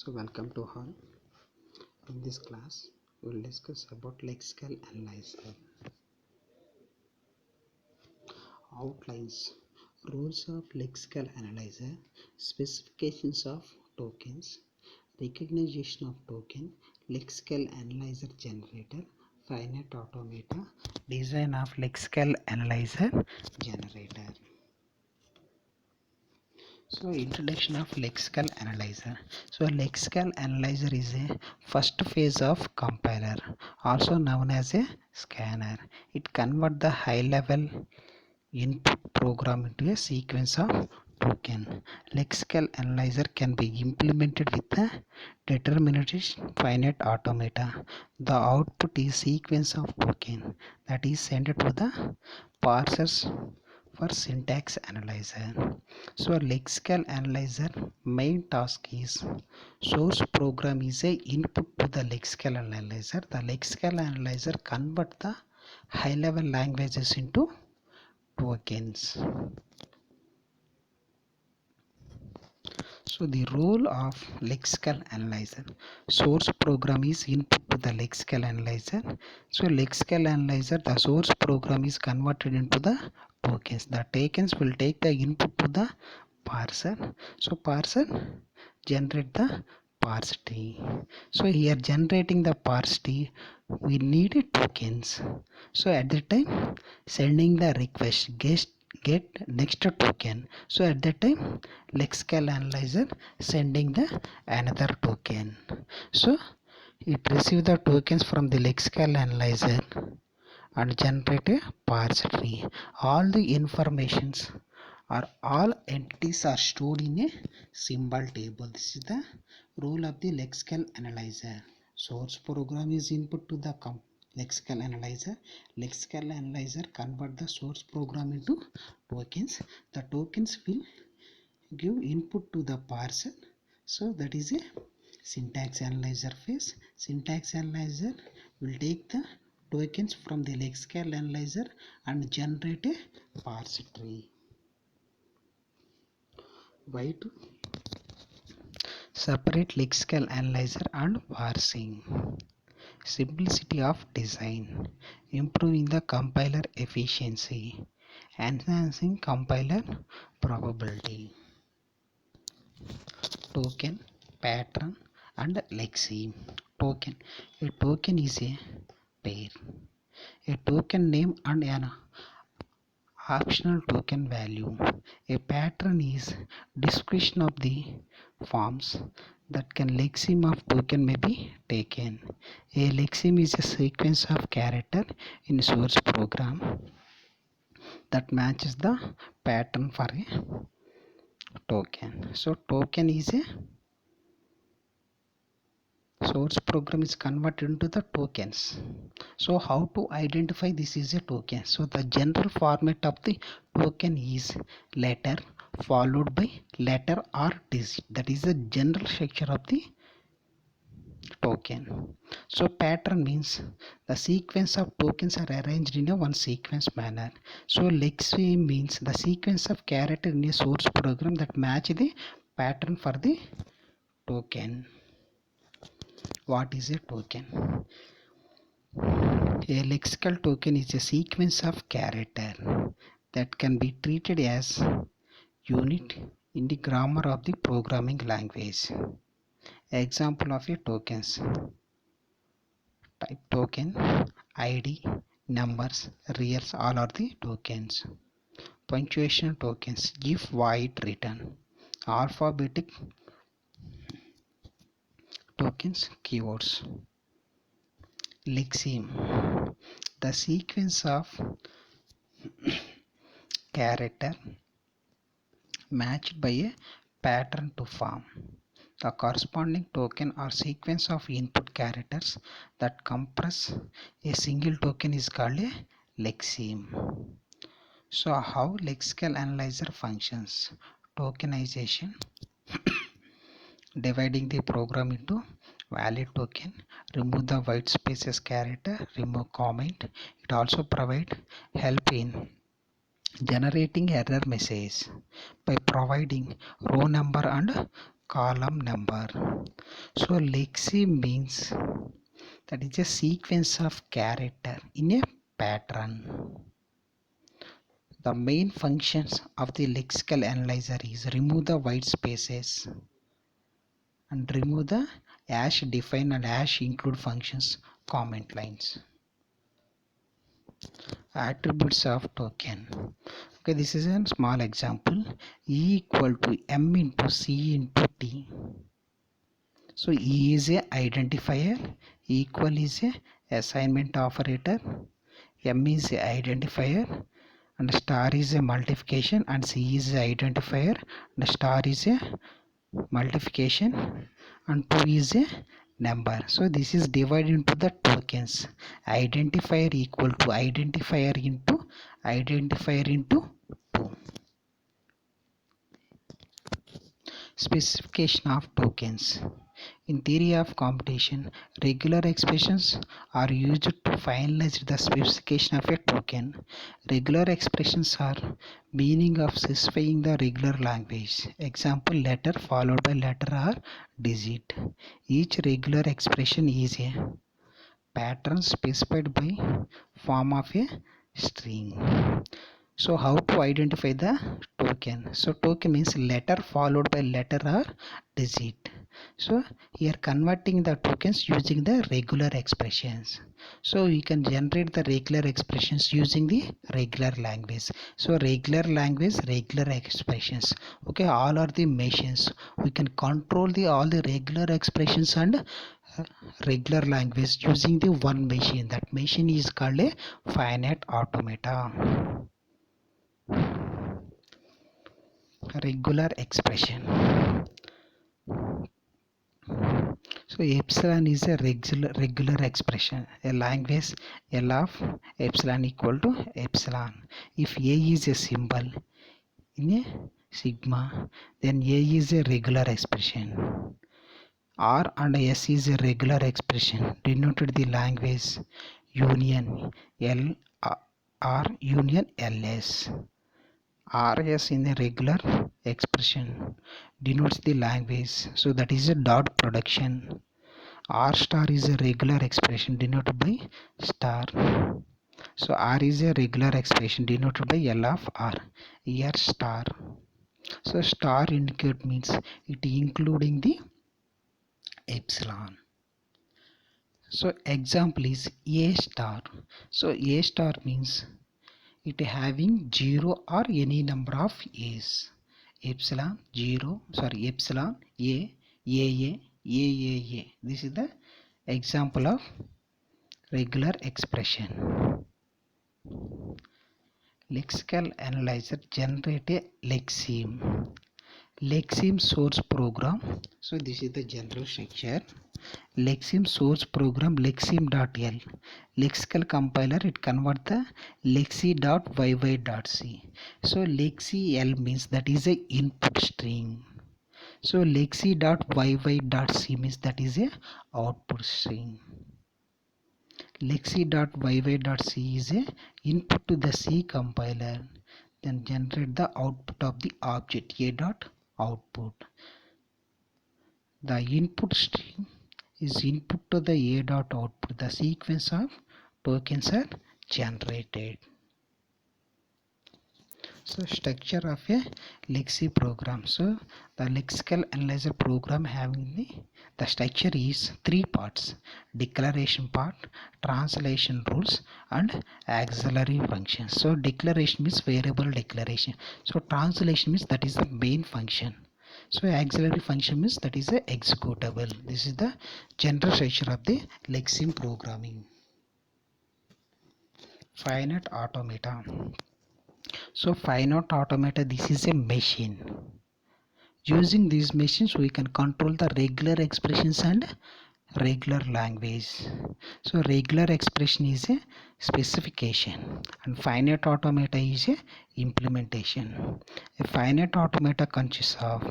So welcome to all. In this class we will discuss about lexical analyzer. Outlines, rules of lexical analyzer, specifications of tokens, recognition of token, lexical analyzer generator, finite automata, design of lexical analyzer generator. So introduction of lexical analyzer. So a lexical analyzer is a first phase of compiler, also known as a scanner. It converts the high level input program into a sequence of token. Lexical analyzer can be implemented with a deterministic finite automata. The output is sequence of token that is sent to the parsers for syntax analyzer. So a lexical analyzer main task is source program is a input to the lexical analyzer. The lexical analyzer convert the high level languages into tokens. So the role of lexical analyzer. Source program is input to the lexical analyzer. So lexical analyzer, the source program is converted into the tokens. The tokens will take the input to the parser. So parser generate the parse tree. So here generating the parse tree, we need tokens. So at the time sending the request get next token. So at that time lexical analyzer sending the another token. So it receive the tokens from the lexical analyzer and generate a parse tree. All the informations or all entities are stored in a symbol table. This is the role of the lexical analyzer. Source program is input to the lexical analyzer. Lexical analyzer convert the source program into tokens. The tokens will give input to the parser. So that is a syntax analyzer phase. Syntax analyzer will take the tokens from the lexical analyzer and generate a parse tree. Why to separate lexical analyzer and parsing? Simplicity of design, improving the compiler efficiency, enhancing compiler probability. Token, pattern and lexeme. Token. A token is a pair. A token name and an optional token value. A pattern is description of the forms that can lexeme of token may be taken. A lexeme is a sequence of character in source program that matches the pattern for a token. So token is a source program is converted into the tokens. So how to identify this is a token? So the general format of the token is letter followed by letter or digit. That is the general structure of the token. So pattern means the sequence of tokens are arranged in a one sequence manner. So lexeme means the sequence of character in a source program that match the pattern for the token. What is a token? A lexical token is a sequence of character that can be treated as unit in the grammar of the programming language. Example of a tokens: type token, ID, numbers, reals, all are the tokens. Punctuation tokens: if, void, return. Alphabetic tokens, keywords. Lexeme: the sequence of character matched by a pattern to form. The corresponding token or sequence of input characters that compress a single token is called a lexeme. So how lexical analyzer functions? Tokenization, dividing the program into valid token, remove the white spaces character, remove comment. It also provides help in generating error message by providing row number and column number. So lexeme means that is a sequence of character in a pattern. The main functions of the lexical analyzer is remove the white spaces and remove the hash define and hash include functions comment lines. Attributes of token. Okay, this is a small example. E equal to M into C into T. So E is a identifier, equal is a assignment operator, M is a identifier, and star is a multiplication, and C is a identifier, and star is a multiplication, and 2 is a number. So this is divided into the tokens. Identifier equal to identifier into identifier into 2. Specification of tokens. In theory of computation, regular expressions are used to finalize the specification of a token. Regular expressions are meaning of specifying the regular language. Example, letter followed by letter or digit. Each regular expression is a pattern specified by form of a string. So how to identify the token? So token means letter followed by letter or digit. So here converting the tokens using the regular expressions. So we can generate the regular expressions using the regular language. So regular language, regular expressions. Okay, all are the machines. We can control the all the regular expressions and regular language using the one machine. That machine is called a finite automata. Regular expression. So epsilon is a regular expression. A language L of epsilon equal to epsilon. If A is a symbol in a sigma, then A is a regular expression. R and S is a regular expression denoted the language union L R union LS. RS in a regular expression denotes the language, so that is a dot production. R star is a regular expression denoted by star. So R is a regular expression denoted by L of R. Here star. So star indicate means it including the epsilon. So example is A star. So A star means it having 0 or any number of A's. Epsilon 0, sorry, epsilon A, AA, AAA. This is the example of regular expression. Lexical analyzer generate a lexeme. Lexeme source program. So this is the general structure. Lexeme source program lexeme.l. Lexical compiler it convert the lexi.yy.c. So lexi.l means that is a input string. So lexi.yy.c means that is a output string. Lexi.yy.c is a input to the C compiler. Then generate the output of the object a.output. The input string is input to the a.output. The sequence of tokens are generated. So structure of a lexi program. So the lexical analyzer program having the structure is 3 parts: declaration part, translation rules, and auxiliary functions. So declaration means variable declaration. So translation means that is the main function. So auxiliary function means that is the executable. This is the general structure of the lexeme programming. Finite automata. So finite automata, this is a machine. Using these machines we can control the regular expressions and regular language. So regular expression is a specification and finite automata is a implementation. A finite automata consists of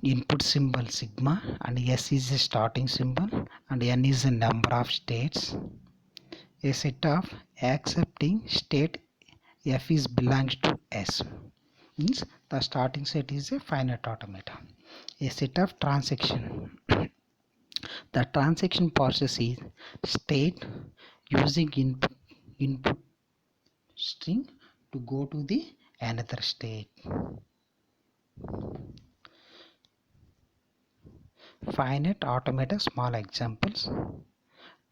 input symbol sigma, and S is a starting symbol, and N is a number of states. A set of accepting state F is belongs to S, means The starting state is a finite automata. A set of transaction. The transaction process is state using input string to go to the another state. Finite automata small examples.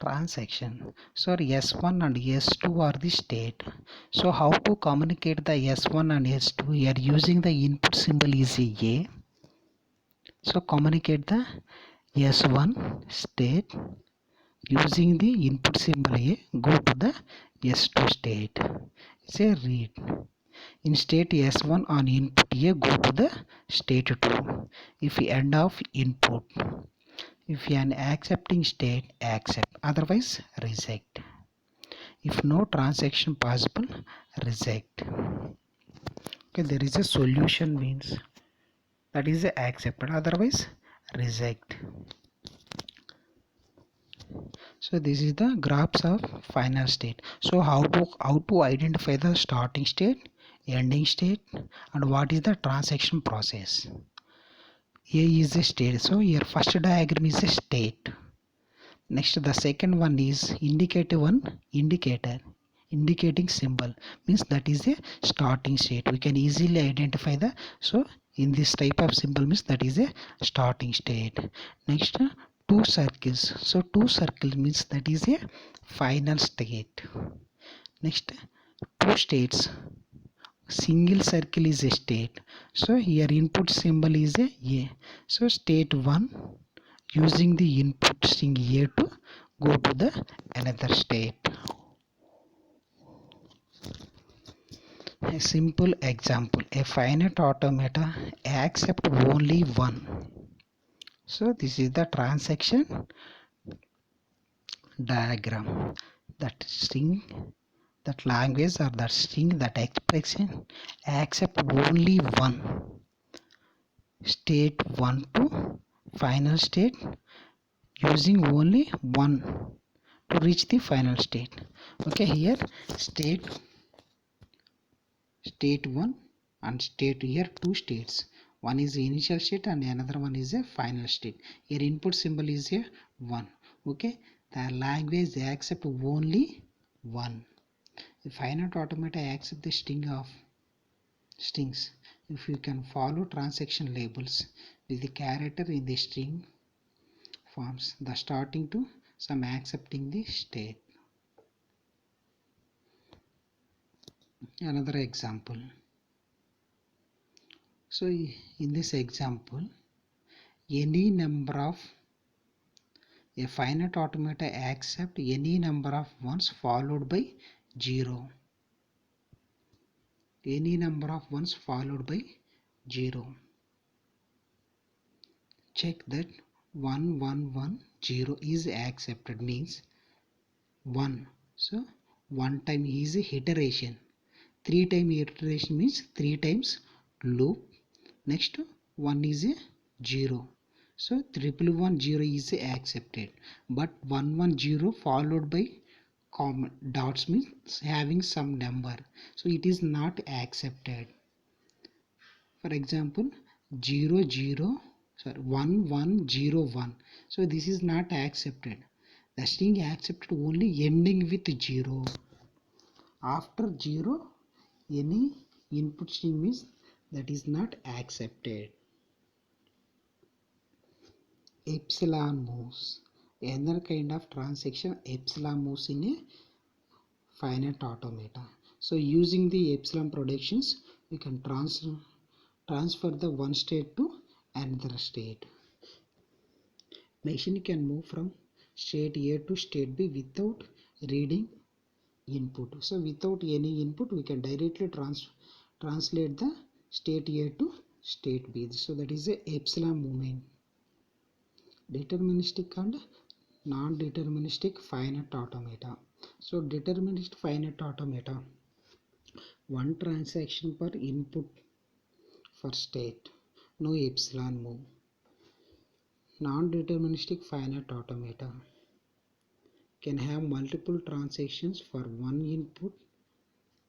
Transaction. So S1 and S2 are the state. So how to communicate the S1 and S2? Here using the input symbol is A. So communicate the S1 state using the input symbol A. Go to the S2 state. It's a read. In state S1 on input A, go to the state 2. If end of input, if an accepting state, accept, otherwise reject. If no transaction possible, reject. Okay, there is a solution means that is accepted, otherwise reject. So this is the graphs of final state. So how to identify the starting state, ending state, and what is the transaction process. A is a state. So here first diagram is a state. Next the second one is indicator indicating symbol means that is a starting state. We can easily identify the, so in this type of symbol means that is a starting state. Next two circles. So two circles means that is a final state. Next two states. Single circle is a state. So here input symbol is a. So state 1 using the input string A to go to the another state. A simple example, a finite automata accept only one. So this is the transaction diagram. That string, that language or that string, that expression accept only one. State 1 to final state using only one to reach the final state. Okay, here state 1 and state, here two states. One is the initial state and another one is a final state. Here input symbol is a 1. Okay, the language accept only one. The finite automata accept the string of strings. If you can follow transaction labels with the character in the string forms, the starting to some accepting the state. Another example. So in this example, any number of a finite automata accept any number of ones followed by 0. Any number of ones followed by 0. Check that 1110 is accepted means 1. So 1 time is a iteration. 3 time iteration means 3 times loop. Next 1 is a 0. So 1110 is accepted. But 110 followed by dots means having some number. So it is not accepted. For example 1101. So this is not accepted. The string accepted only ending with 0. After 0 any input string means that is not accepted. Epsilon moves. Another kind of transaction, epsilon moves in a finite automata. So using the epsilon predictions, we can transfer the one state to another state. Machine can move from state A to state B without reading input. So without any input, we can directly translate the state A to state B. So that is a epsilon movement. Deterministic and non-deterministic finite automata. So deterministic finite automata, one transaction per input for state, no epsilon move. Non-deterministic finite automata can have multiple transactions for one input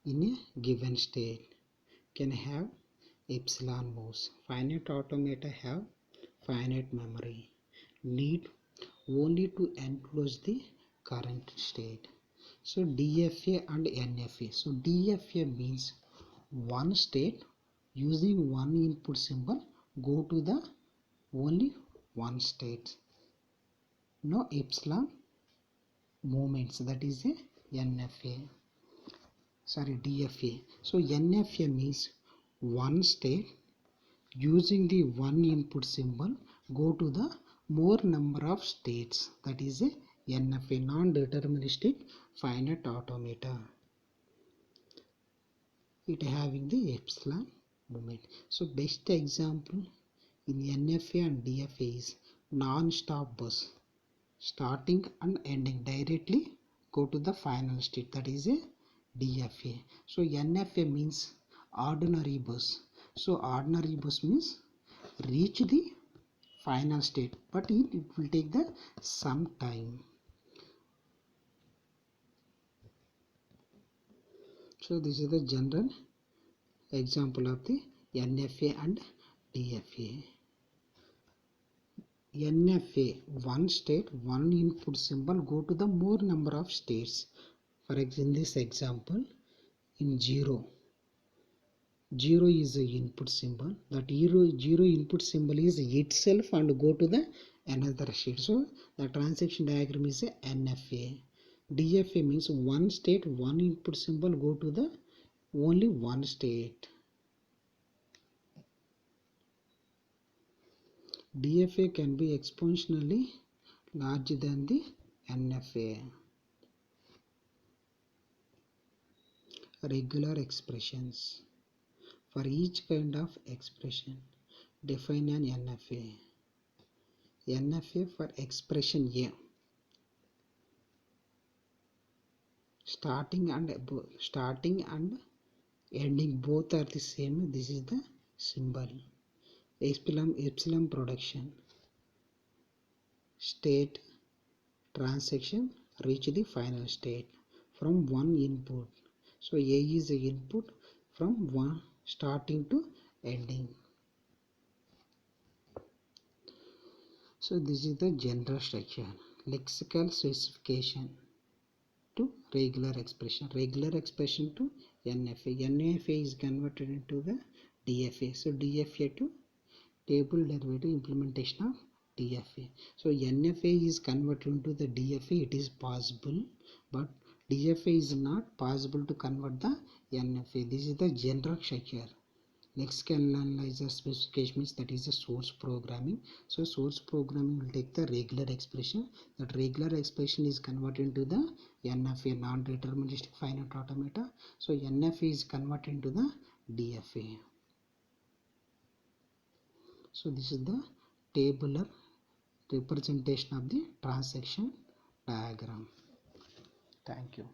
in a given state, can have epsilon moves. Finite automata have finite memory, need only to enclose the current state. So DFA and NFA. So DFA means one state using one input symbol go to the only one state. No epsilon movements, that is a NFA. Sorry, DFA. So NFA means one state using the one input symbol go to the more number of states, that is a NFA, non-deterministic finite automata. It having the epsilon movement. So best example in NFA and DFA is non-stop bus, starting and ending directly go to the final state, that is a DFA. So NFA means ordinary bus. So ordinary bus means reach the final state, but it will take the some time. So this is the general example of the NFA and DFA. NFA, one state, one input symbol go to the more number of states. For example, in this example, in 0 is the input symbol. That 0 input symbol is itself and go to the another state. So the transaction diagram is a NFA. DFA means one state, one input symbol go to the only one state. DFA can be exponentially larger than the NFA. Regular expressions. For each kind of expression, define an NFA. NFA for expression A. Starting and ending both are the same. This is the symbol. Epsilon production. State transaction reach the final state from one input. So A is the input from one starting to ending. So this is the general structure. Lexical specification to regular expression to NFA. NFA is converted into the DFA. So DFA to table derivative implementation of DFA. So NFA is converted into the DFA. It is possible, but DFA is not possible to convert the NFA. This is the general structure. Lexical analyzer specification means that is the source programming. So source programming will take the regular expression. That regular expression is converted into the NFA, non-deterministic finite automata. So NFA is converted into the DFA. So this is the tabular representation of the transaction diagram. Thank you.